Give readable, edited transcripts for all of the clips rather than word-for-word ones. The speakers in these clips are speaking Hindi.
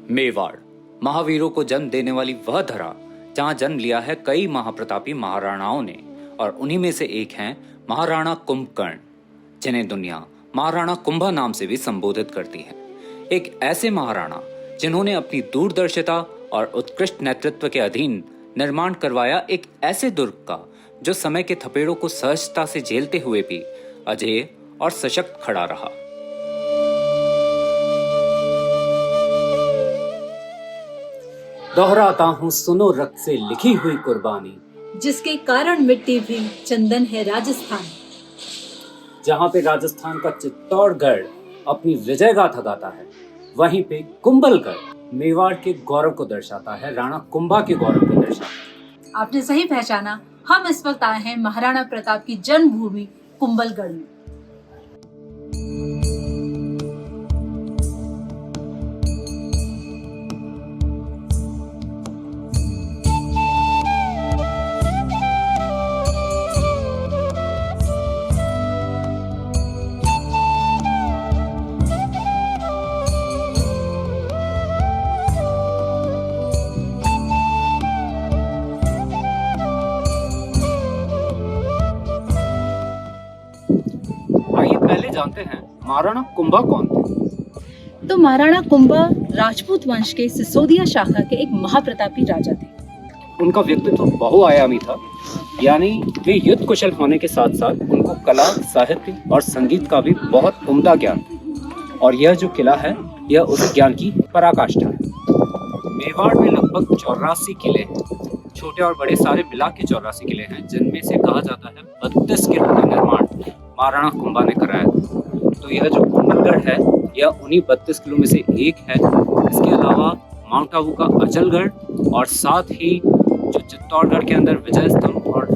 मेवाड़, महावीरों को जन्म देने वाली वह धरा जहां जन्म लिया है कई महाप्रतापी महाराणाओं ने, और उन्हीं में से एक हैं महाराणा कुंभकर्ण, जिन्हें दुनिया महाराणा कुंभा नाम से भी संबोधित करती है। एक ऐसे महाराणा जिन्होंने अपनी दूरदर्शिता और उत्कृष्ट नेतृत्व के अधीन निर्माण करवाया एक ऐसे दुर्ग का जो समय के थपेड़ों को सहजता से झेलते हुए भी अजेय और सशक्त खड़ा रहा। दोहराता हूँ सुनो रक्त से लिखी हुई कुर्बानी, जिसके कारण मिट्टी भी चंदन है राजस्थान। जहाँ पे राजस्थान का चित्तौड़गढ़ अपनी विजय गाथा गाता है, वहीं पे कुंभलगढ़ मेवाड़ के गौरव को दर्शाता है, राणा कुंभा के गौरव को दर्शाता है। आपने सही पहचाना, हम इस वक्त आए हैं महाराणा प्रताप की जन्मभूमि कुंभलगढ़ में। पहले जानते हैं महाराणा कुंभा कौन थे। तो महाराणा कुंभा राजपूत वंश के सिसोदिया शाखा के एक महाप्रतापी राजा थे। उनका व्यक्तित्व बहुआयामी था, यानी वे युद्ध कुशल होने के साथ साथ उनको कला, साहित्य और संगीत का भी बहुत उम्दा ज्ञान था। और यह जो किला है, यह उस ज्ञान की पराकाष्ठा है। मेवाड़ में लगभग 84 किले हैं, छोटे और बड़े सारे मिला के 84 किले हैं, जिनमें से कहा जाता है 32 किलों का निर्माण महाराणा कुंभा ने कराया था। तो यह जो कुंभलगढ़ है, यह उन्हीं 32 किलो में से एक है। इसके अलावा माउंट आबू का अचलगढ़ और साथ ही जो चित्तौड़गढ़ के अंदर विजय स्तंभ और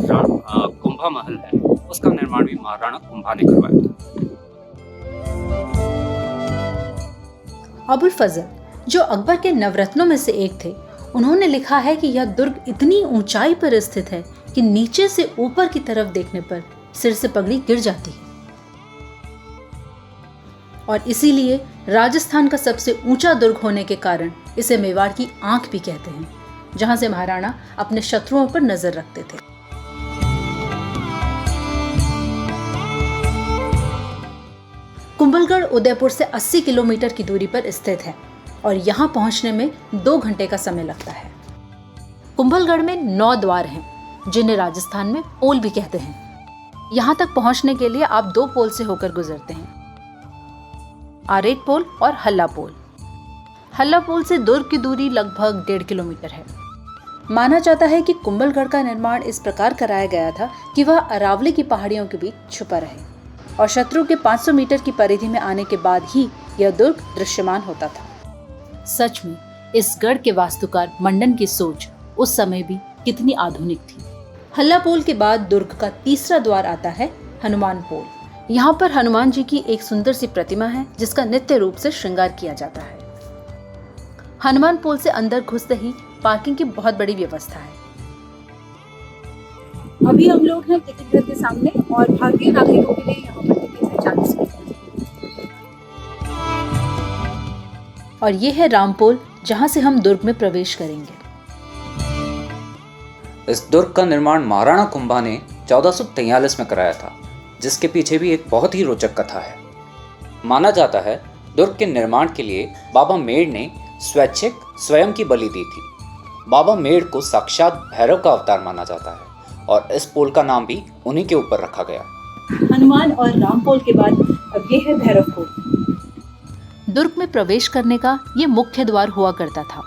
कुंभा महल है, उसका निर्माण भी महाराणा कुंभा ने करवाया था। अबुल फजल, जो अकबर के नवरत्नों में से एक थे, उन्होंने लिखा है कि यह दुर्ग इतनी ऊंचाई पर स्थित है कि नीचे से ऊपर की तरफ देखने पर सिर से पगड़ी गिर जाती है, और इसीलिए राजस्थान का सबसे ऊंचा दुर्ग होने के कारण इसे मेवाड़ की आंख भी कहते हैं, जहां से महाराणा अपने शत्रुओं पर नजर रखते थे। कुंभलगढ़ उदयपुर से 80 किलोमीटर की दूरी पर स्थित है और यहां पहुंचने में 2 घंटे का समय लगता है। कुंभलगढ़ में 9 द्वार हैं, जिन्हें राजस्थान में पोल भी कहते हैं। यहाँ तक पहुँचने के लिए आप 2 पोल से होकर गुजरते हैं, आरेट पोल और हल्ला पोल। हल्ला पोल से दुर्ग की दूरी लगभग 1.5 किलोमीटर है। माना जाता है कि कुंभलगढ़ का निर्माण इस प्रकार कराया गया था कि वह अरावली की पहाड़ियों के बीच छुपा रहे और शत्रु के 500 मीटर की परिधि में आने के बाद ही यह दुर्ग दृश्यमान होता था। सच में इस गढ़ के वास्तुकार मंडन की सोच उस समय भी कितनी आधुनिक थी। हल्ला पोल के बाद दुर्ग का तीसरा द्वार आता है हनुमान पोल। यहाँ पर हनुमान जी की एक सुंदर सी प्रतिमा है, जिसका नित्य रूप से श्रृंगार किया जाता है। हनुमान पोल से अंदर घुसते ही पार्किंग की बहुत बड़ी व्यवस्था है। अभी हम लोग हैं टिकट घर के सामने और भारतीय नागरिकों के लिए यहाँ पर टिकट है 40 रुपये। और ये है रामपोल, जहाँ से हम दुर्ग में प्रवेश करेंगे। इस दुर्ग का निर्माण महाराणा कुंभा ने 1443 में कराया था, जिसके पीछे भी एक बहुत ही रोचक कथा है। माना जाता है दुर्ग के निर्माण के लिए बाबा मेड़ ने स्वैच्छिक स्वयं की बलि दी थी। बाबा मेड़ को साक्षात भैरव का अवतार माना जाता है और इस पोल का नाम भी उन्हीं के ऊपर रखा गया। हनुमान और रामपोल के बाद अब ये है भैरव पोल। दुर्ग में प्रवेश करने का ये मुख्य द्वार हुआ करता था।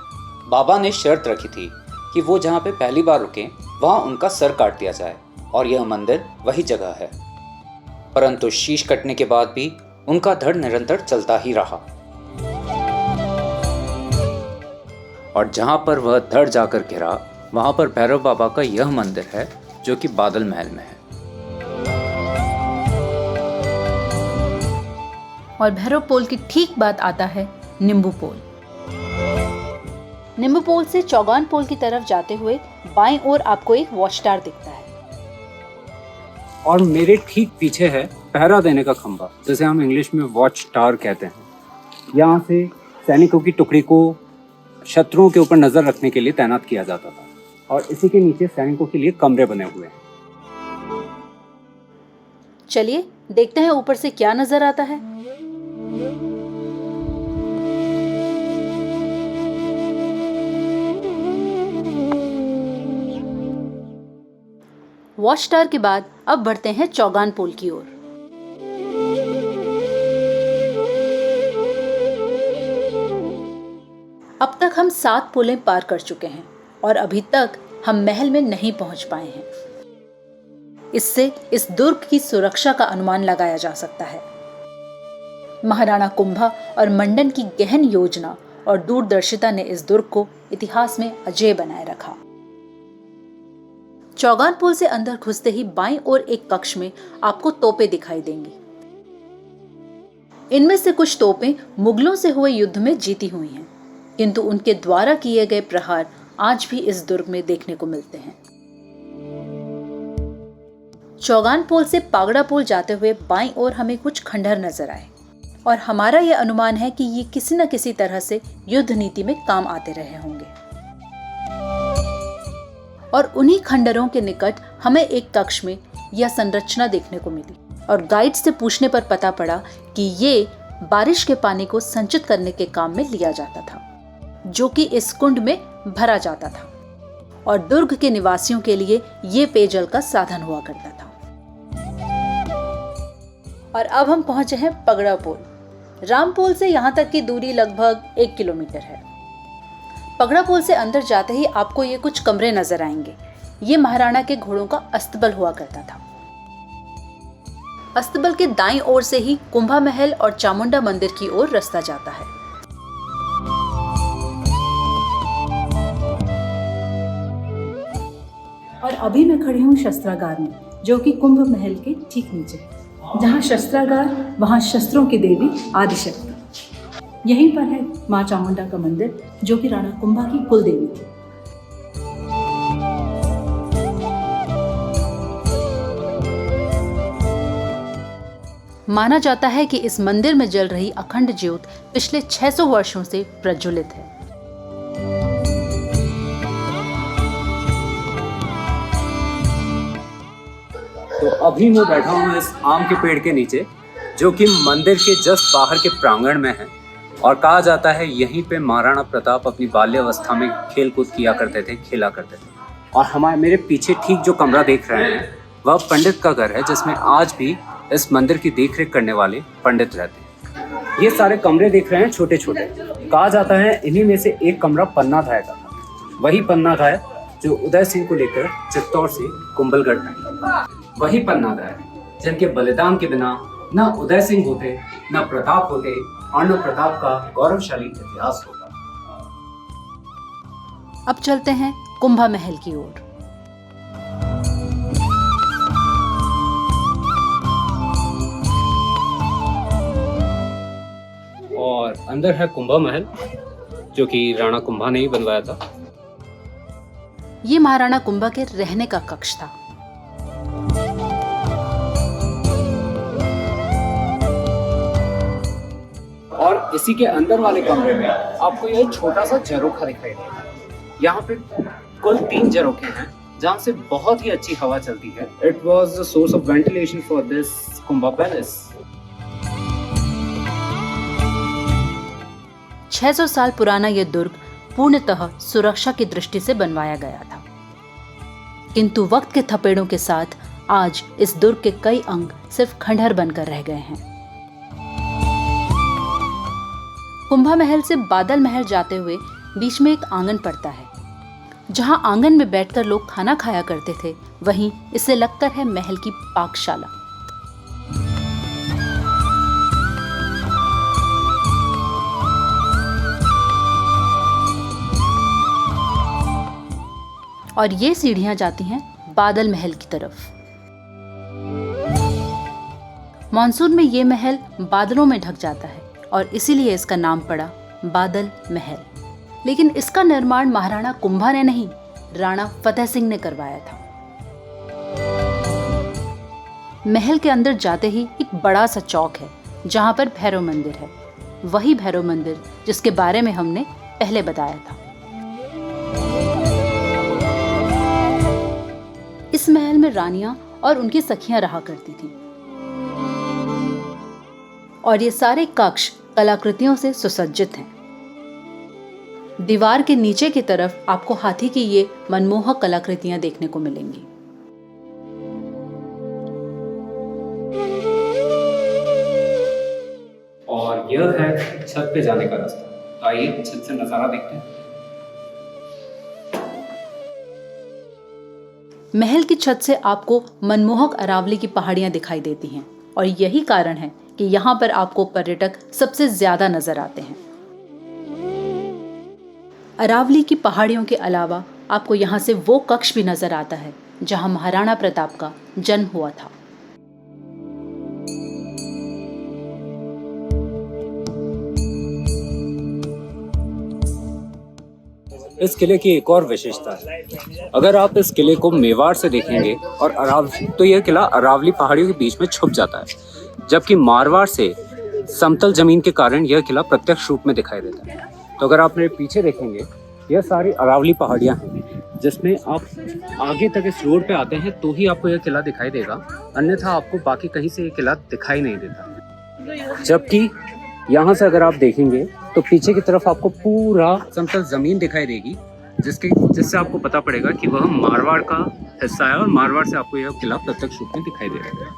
बाबा ने शर्त रखी थी कि वो जहाँ पे पहली बार रुके वहाँ उनका सर काट दिया जाए, और यह मंदिर वही जगह है। परंतु शीश कटने के बाद भी उनका धड़ निरंतर चलता ही रहा, और जहाँ पर वह धड़ जाकर गिरा, वहाँ पर भैरव बाबा का यह मंदिर है, जो कि बादल महल में है। और भैरव पोल की ठीक बाद आता है नींबू पोल। नींबू पोल से चौगान पोल की तरफ जाते हुए बाईं ओर आपको एक वॉच टावर दिखता है, और मेरे ठीक पीछे है पहरा देने का खंभा, जिसे हम इंग्लिश में वॉच टावर कहते हैं। यहाँ से सैनिकों की टुकड़ी को शत्रुओं के ऊपर नजर रखने के लिए तैनात किया जाता था। और इसी के नीचे सैनिकों के लिए कमरे बने हुए हैं। चलिए देखते हैं ऊपर से क्या नजर आता है। वॉच टावर के बाद अब बढ़ते हैं चौगान पोल की ओर। अब तक हम 7 पुलें पार कर चुके हैं और अभी तक हम महल में नहीं पहुंच पाए हैं। इससे इस दुर्ग की सुरक्षा का अनुमान लगाया जा सकता है। महाराणा कुंभा और मंडन की गहन योजना और दूरदर्शिता ने इस दुर्ग को इतिहास में अजेय बनाए रखा। चौगान पुल से अंदर घुसते ही बाईं ओर एक कक्ष में आपको तोपें दिखाई देंगी। इनमें से कुछ तोपें मुगलों से हुए युद्ध में जीती हुई हैं, किंतु उनके द्वारा किए गए प्रहार आज भी इस दुर्ग में देखने को मिलते हैं। चौगान पोल से पागड़ा पोल जाते हुए बाईं ओर हमें कुछ खंडहर नजर आए और हमारा यह अनुमान है कि ये किसी न किसी तरह से युद्ध नीति में काम आते रहे होंगे। और उन्हीं खंडहरों के निकट हमें एक कक्ष में यह संरचना देखने को मिली और गाइड से पूछने पर पता पड़ा कि ये बारिश के पानी को संचित करने के काम में लिया जाता था, जो कि इस कुंड में भरा जाता था और दुर्ग के निवासियों के लिए ये पेयजल का साधन हुआ करता था। और अब हम पहुंचे हैं पगड़ा पोल। रामपोल से यहाँ तक की दूरी लगभग 1 किलोमीटर है। पगड़ा पोल से अंदर जाते ही आपको ये कुछ कमरे नजर आएंगे। ये महाराणा के घोड़ों का अस्तबल हुआ करता था। अस्तबल के दाईं ओर से ही कुंभा महल और चामुंडा मंदिर की ओर रास्ता जाता है। और अभी मैं खड़ी हूँ शस्त्रागार में, जो कि कुंभ महल के ठीक नीचे है। जहाँ शस्त्रागार वहाँ शस्त्रों की देवी आदिशक्ति। यहीं पर है माँ चामुंडा का मंदिर, जो कि राणा कुंभा की कुल देवी थी। माना जाता है कि इस मंदिर में जल रही अखंड ज्योत पिछले 600 वर्षों से प्रज्वलित है। तो अभी मैं बैठा हूँ इस आम के पेड़ के नीचे, जो कि मंदिर के जस्ट बाहर के प्रांगण में है। और कहा जाता है यहीं पे महाराणा प्रताप अपनी बाल्यावस्था में खेल कूद किया करते थे, खेला करते थे। और हमारे मेरे पीछे ठीक जो कमरा देख रहे हैं वह पंडित का घर है, जिसमें आज भी इस मंदिर की देखरेख करने वाले पंडित रहते हैं। ये सारे कमरे देख रहे हैं छोटे छोटे। कहा जाता है इन्हीं में से एक कमरा पन्नाधाय का था। वही पन्नाधाय जो उदय सिंह को लेकर चित्तौड़ से कुंभलगढ़ आए। वही पन्नाधाय जिनके बलिदान के बिना न उदय सिंह होते, न प्रताप होते और न प्रताप का गौरवशाली इतिहास होता। अब चलते हैं कुंभा महल की ओर। और अंदर है कुंभा महल, जो कि राणा कुंभा ने ही बनवाया था। ये महाराणा कुंभा के रहने का कक्ष था। और इसी के अंदर वाले कमरे में आपको यह छोटा सा झरोखा दिखाई देगा। यहाँ पे कुल 3 झरोखे हैं, जहाँ से बहुत ही अच्छी हवा चलती है। It was the source of ventilation for this Kumbha palace. 600 साल पुराना यह दुर्ग पूर्णतः सुरक्षा की दृष्टि से बनवाया गया था, किंतु वक्त के थपेड़ों के साथ आज इस दुर्ग के कई अंग सिर्फ खंडहर बनकर रह गए हैं। कुंभा महल से बादल महल जाते हुए बीच में एक आंगन पड़ता है। जहां आंगन में बैठकर लोग खाना खाया करते थे, वहीं इसे लगकर है महल की पाकशाला। और ये सीढ़ियां जाती हैं बादल महल की तरफ। मॉनसून में ये महल बादलों में ढक जाता है और इसीलिए इसका नाम पड़ा बादल महल। लेकिन इसका निर्माण महाराणा कुंभा ने नहीं, राणा फतेह सिंह ने करवाया था। महल के अंदर जाते ही एक बड़ा सा चौक है, जहां पर भैरव मंदिर है। वही भैरव मंदिर जिसके बारे में हमने पहले बताया था। इस महल में रानियां और उनकी सखियां रहा करती थीं। और ये सारे कक्ष कलाकृतियों से सुसज्जित हैं। दीवार के नीचे की तरफ आपको हाथी की ये मनमोहक कलाकृतियां देखने को मिलेंगी। और यह है छत पे जाने का रास्ता। तो आइए छत से नजारा देखते हैं। महल की छत से आपको मनमोहक अरावली की पहाड़ियां दिखाई देती हैं और यही कारण है कि यहाँ पर आपको पर्यटक सबसे ज्यादा नजर आते हैं। अरावली की पहाड़ियों के अलावा आपको यहाँ से वो कक्ष भी नजर आता है जहाँ महाराणा प्रताप का जन्म हुआ था। इस किले की एक और विशेषता है। अगर आप इस किले को मेवाड़ से देखेंगे और अरावली, तो यह किला अरावली पहाड़ियों के बीच में छुप जाता है, जबकि मारवाड़ से समतल जमीन के कारण यह किला प्रत्यक्ष रूप में दिखाई देता है। तो अगर आप मेरे पीछे देखेंगे, यह सारी अरावली पहाड़ियां हैं, जिसमें आप आगे तक इस रोड पे आते हैं तो ही आपको यह किला दिखाई देगा, अन्यथा आपको बाकी कहीं से यह किला दिखाई नहीं देता। जबकि यहाँ से अगर आप देखेंगे तो पीछे की तरफ आपको पूरा समतल जमीन दिखाई देगी, जिससे आपको पता पड़ेगा कि वह मारवाड़ का हिस्सा है और मारवाड़ से आपको यह किला प्रत्यक्ष रूप में दिखाई दे रहा है।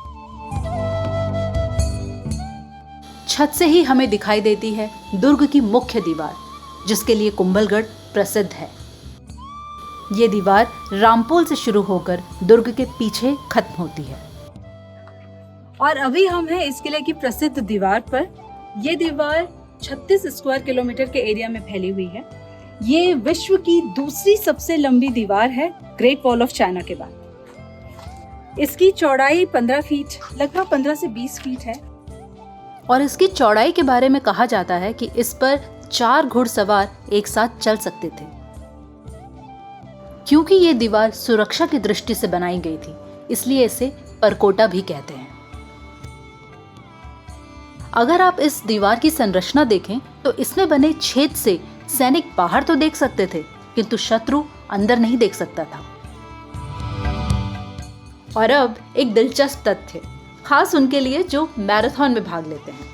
छत से ही हमें दिखाई देती है दुर्ग की मुख्य दीवार, जिसके लिए कुंभलगढ़ प्रसिद्ध है। ये दीवार रामपोल से शुरू होकर दुर्ग के पीछे खत्म होती है। और अभी हम हैं इस किले की प्रसिद्ध दीवार पर। ये दीवार 36 स्क्वायर किलोमीटर के एरिया में फैली हुई है। ये विश्व की दूसरी सबसे लंबी दीवार है ग्रेट वॉल ऑफ चाइना के बाद। इसकी चौड़ाई 15 फीट, लगभग 15 से 20 फीट है। और इसकी चौड़ाई के बारे में कहा जाता है कि इस पर 4 घुड़सवार एक साथ चल सकते थे। क्योंकि ये दीवार सुरक्षा की दृष्टि से बनाई गई थी, इसलिए इसे परकोटा भी कहते हैं। अगर आप इस दीवार की संरचना देखें तो इसमें बने छेद से सैनिक बाहर तो देख सकते थे, किंतु शत्रु अंदर नहीं देख सकता था। और अब एक दिलचस्प तथ्य, खास उनके लिए जो मैराथन में भाग लेते हैं।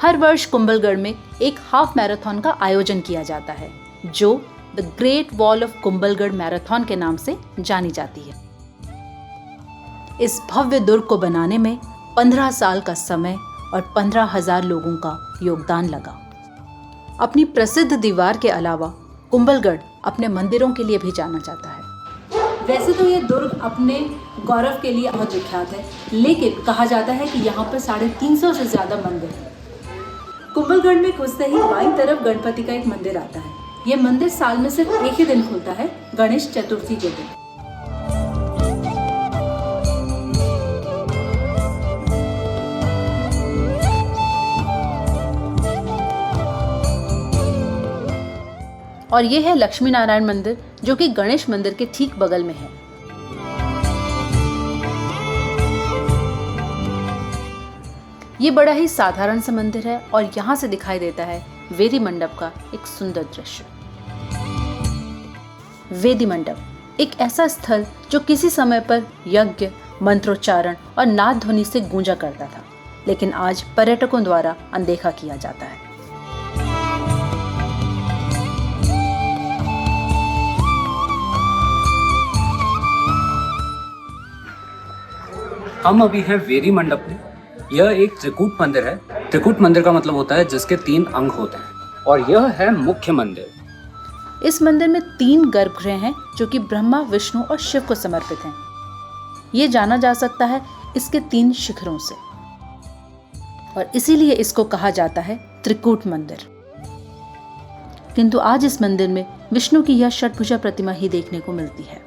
हर वर्ष कुंभलगढ़ में एक हाफ मैराथन का आयोजन किया जाता है, जो the great wall of Kumbhalgarh marathon के नाम से जानी जाती है। इस भव्य दुर्ग को बनाने में 15 साल का समय और 15,000 लोगों का योगदान लगा। अपनी प्रसिद्ध दीवार के अलावा कुंभलगढ़ अपने मंदिरों के लिए भी जाना जाता है। वैसे तो ये दुर्ग अपने गौरव के लिए बहुत विख्यात है, लेकिन कहा जाता है कि यहाँ पर 350 से ज्यादा मंदिर हैं। कुंभलगढ़ में घुसते ही बाईं तरफ गणपति का एक मंदिर आता है। ये मंदिर साल में सिर्फ एक ही दिन खुलता है, गणेश चतुर्थी के दिन। और ये है लक्ष्मी नारायण मंदिर, जो कि गणेश मंदिर के ठीक बगल में है। ये बड़ा ही साधारण सा मंदिर है और यहाँ से दिखाई देता है वेदी मंडप का एक सुंदर दृश्य। वेदी मंडप एक ऐसा स्थल जो किसी समय पर यज्ञ, मंत्रोच्चारण और नाद ध्वनि से गूंजा करता था, लेकिन आज पर्यटकों द्वारा अनदेखा किया जाता है। हम अभी हैं वेदी मंडप में। यह एक त्रिकूट मंदिर है। त्रिकूट मंदिर का मतलब होता है जिसके 3 अंग होते हैं, और यह है मुख्य मंदिर। इस मंदिर में 3 गर्भगृह हैं जो कि ब्रह्मा, विष्णु और शिव को समर्पित हैं। ये जाना जा सकता है इसके 3 शिखरों से, और इसीलिए इसको कहा जाता है त्रिकूट मंदिर। किंतु आज इस मंदिर में विष्णु की यह षटभुजा प्रतिमा ही देखने को मिलती है।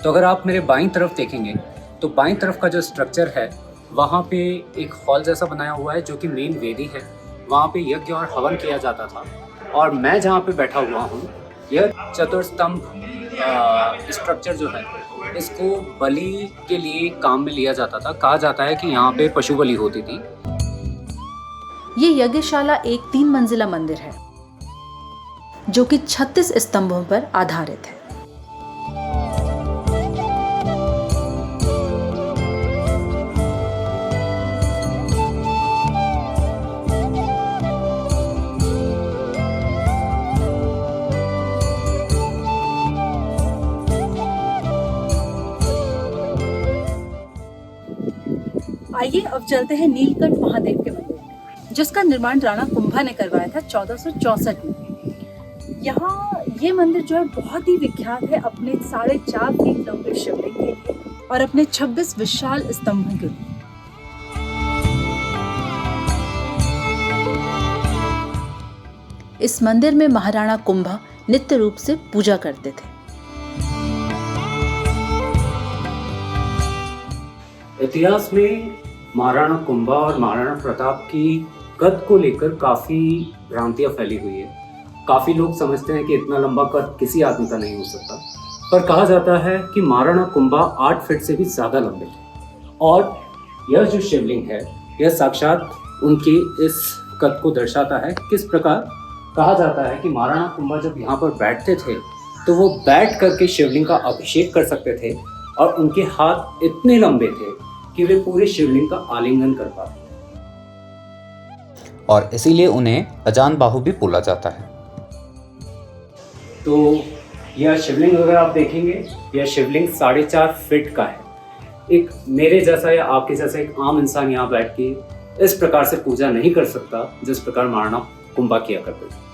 तो अगर आप मेरे बाईं तरफ देखेंगे तो बाईं तरफ का जो स्ट्रक्चर है, वहाँ पे एक हॉल जैसा बनाया हुआ है जो कि मेन वेदी है। वहाँ पे यज्ञ और हवन किया जाता था, और मैं जहाँ पे बैठा हुआ हूँ, यह चतुर्स्तंभ स्ट्रक्चर जो है, इसको बलि के लिए काम में लिया जाता था। कहा जाता है कि यहाँ पे पशु बलि होती थी। ये यज्ञशाला एक 3 मंजिला मंदिर है जो कि 36 स्तंभों पर आधारित है। चलिए अब चलते हैं नीलकंठ महादेव के मंदिर में, जिसका निर्माण राणा कुंभा ने करवाया था 1464 में। यहाँ ये मंदिर जो है बहुत ही विख्यात है अपने 4.5 फीट लंबे शिवलिंग के लिए और अपने 26 विशाल स्तंभों के लिए। इस मंदिर में महाराणा कुंभा नित्य रूप से पूजा करते थे। इतिहास में महाराणा कुंभा और महाराणा प्रताप की कद को लेकर काफी भ्रांतियां फैली हुई है। काफी लोग समझते हैं कि इतना लंबा कद किसी आदमी का नहीं हो सकता, पर कहा जाता है कि महाराणा कुंभा 8 फीट से भी ज्यादा लंबे थे। और यह जो शिवलिंग है यह साक्षात उनके इस कद को दर्शाता है। किस प्रकार? कहा जाता है कि महाराणा कुंभा जब यहाँ पर बैठते थे तो वो बैठ करके शिवलिंग का अभिषेक कर सकते थे और उनके हाथ इतने लंबे थे कि वे पूरे शिवलिंग का आलिंगन कर पाते। और इसीलिए उन्हें अजान बाहु भी बोला जाता है। तो यह शिवलिंग अगर आप देखेंगे, यह शिवलिंग 4.5 फीट का है। एक मेरे जैसा या आपके जैसा एक आम इंसान यहाँ बैठ के इस प्रकार से पूजा नहीं कर सकता जिस प्रकार महाराणा कुंभा किया करते थे।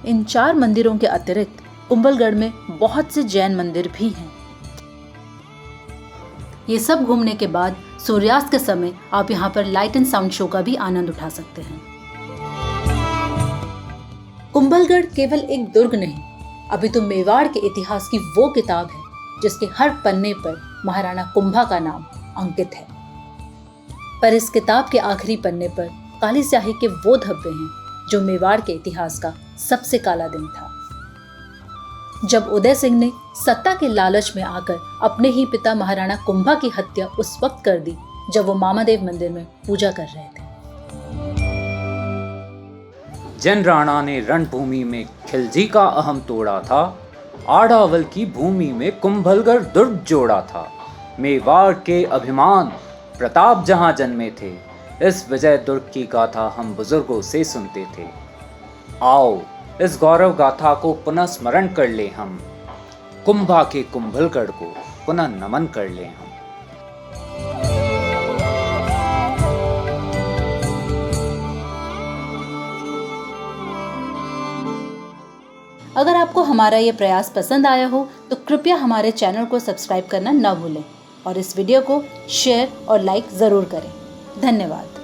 इन 4 मंदिरों के अतिरिक्त कुंभलगढ़ में बहुत से जैन मंदिर भी हैं। ये सब घूमने के बाद सूर्यास्त के समय आप यहाँ पर लाइट एंड साउंड शो का भी आनंद उठा सकते हैं। कुंभलगढ़ केवल एक दुर्ग नहीं, अभी तो मेवाड़ के इतिहास की वो किताब है जिसके हर पन्ने पर महाराणा कुंभा का नाम अंकित है। पर इस किताब के आखिरी पन्ने पर काली स्याही के वो धब्बे हैं जो मेवाड़ के इतिहास का सबसे काला दिन था, जब उदय सिंह ने सत्ता के लालच में आकर अपने ही पिता महाराणा कुंभा की हत्या उस वक्त कर दी जब वो मामादेव मंदिर में पूजा कर रहे थे। जन राणा ने रणभूमि में खिलजी का अहम तोड़ा था, आड़ावल की भूमि में कुंभलगढ़ दुर्ग जोड़ा था। मेवाड़ के अभिमान प्रताप जहां जन्मे थे, इस विजय दुर्ग की गाथा हम बुजुर्गों से सुनते थे। आओ इस गौरव गाथा को पुनः स्मरण कर ले हम, कुंभा के कुंभलगढ़ को पुनः नमन कर ले हम। अगर आपको हमारा ये प्रयास पसंद आया हो तो कृपया हमारे चैनल को सब्सक्राइब करना न भूलें और इस वीडियो को शेयर और लाइक ज़रूर करें। धन्यवाद।